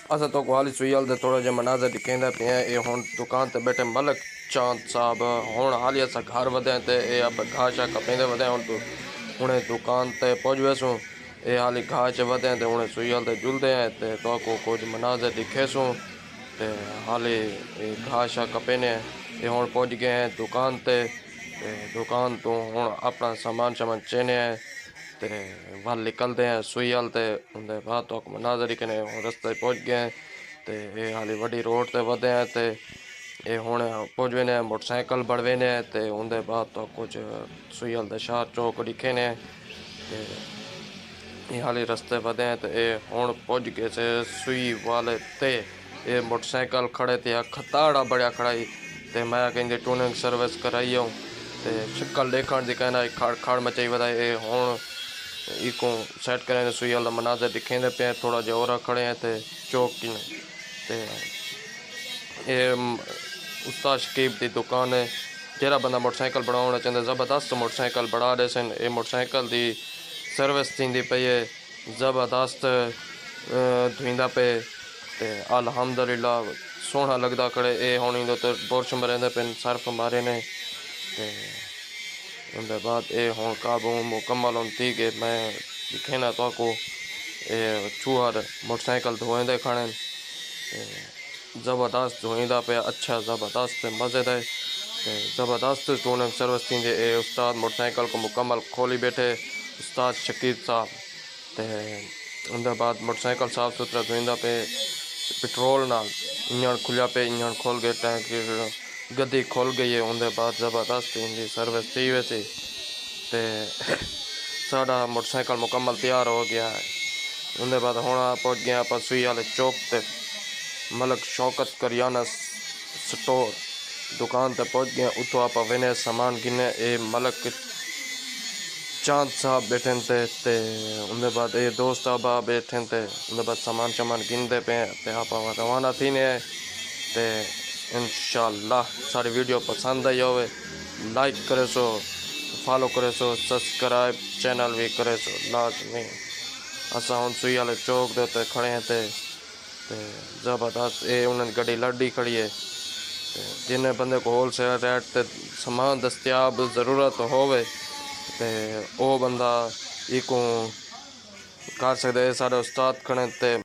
असा तो हाली सुयल दे थोड़ा जिहा मनाजर दिखेंदा पे ये हुण दुकान ते बैठे मलक चांद साहब हुण हाली असा घर वधे ते ये अब घाह शा कपेंदे वधे हुण तो हुणे दुकान ते पहुंच वैसूं ये हाली घाह च वधे ते हुणे सुयल ते जुलदे हैं ते तो को कुछ मनाजर दिखेसूं ते हाली घाह शा कपेने ये हुण पहुंच गए हैं दुकान ते दुकान तो हुण अपना सामान शामान चेने हैं ते वल निकलते हैं सुई हल ते उनके बाद तो मनाजर ही कने रस्ते पहुंच गए हैं ते ये हाली वड्डी रोड ते वधे हैं ते ये हुण पहुंच वेने हैं मोटरसाइकिल बढ़वेने हैं ते उनके बाद तो कुछ सुई हल ते शाह चौक दिखे ने ते ये हाली रस्ते वधे हैं ते ये हुण पहुंच गए से सुई वाले ते ये मोटरसाइकिल खड़े थे खताड़ा बड़िया खड़ाई ते मैं कहीं टूनिंग सर्विस कराई हूँ ते शक्ल देखण दी कहना खड़ खड़ मचाई वधाई ये हुण इको सेट करें सुई वाला मनाजर दिखेंदे पे थोड़ा जो और खड़े हैं ते चौक की ते ये उस्ताद शकीब की दुकान है जरा बंदा मोटरसाइकिल बनाना चाहता ज़बरदस्त मोटरसाइकिल बना दे सन ये मोटरसाइकिल की सर्विस थी पई है ज़बरदस्त धुईंदा पे ते अल्हम्दुलिल्लाह सोहना लगता खड़े ये हुण इंदे तो बुरश मरेंदे पे सर्फ मारे ने ते उनके बाद ये हुण काबू मुकम्मल थी कि मैं दिखे ना तो को ये चूहर मोटरसाइकिल धोएंदे खड़े ज़बरदस्त धोईंदा पे अच्छा ज़बरदस्त मज़ेदार ज़बरदस्त टूनिंग सर्विस थी ये उस्ताद मोटरसाइकिल को मुकम्मल खोली बैठे उस्ताद शकीब साहब ते उनके बाद मोटरसाइकिल साफ सुथरा धोईंदा पे पेट्रोल नाल इंजन खुलिया पे इंजन खोल गए टैंक गद्दी खोल गई है उनके बाद ज़बरदस्त इनकी सर्विस थी वैसे ते साड़ा मोटरसाइकिल मुकम्मल तैयार हो गया है उनके बाद हुण पहुंच गया आप सुई वाले चौक ते मलक शौकत करियाना स्टोर दुकान ते पहुंच गए उतो आप वेने सामान गिने ए मलक चांद साहब बैठे ते उनके बाद ये दोस्त अब बैठे थे उनके बाद सामान शामान गिनते पे ते आप रवाना थी ने ते इंशाल्लाह सारी वीडियो पसंद आई होवे लाइक करे सो फॉलो करे सो सब्सक्राइब चैनल भी करे सो लाजमी असा हुण सुई वाले चौक दे उत्ते खड़े हैं ते ज़बरदस्त ये उन्होंने गड्डी लड़ी खड़ी है जिन्हें बंदे को होलसेल रेट ते सामान दस्तियाब ज़रूरत होवे ते ओ बंदा इको कर सकते साढ़े उस्ताद खड़े ते